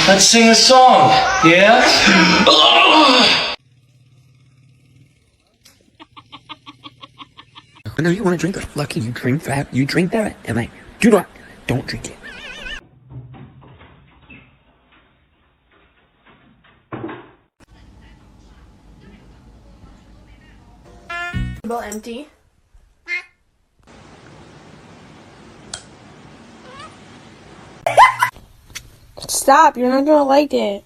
Let's sing a song, yeah? No, you want to drink it. Lucky you drink that. You drink that. And don't drink it. Empty. Stop, you're not gonna like it.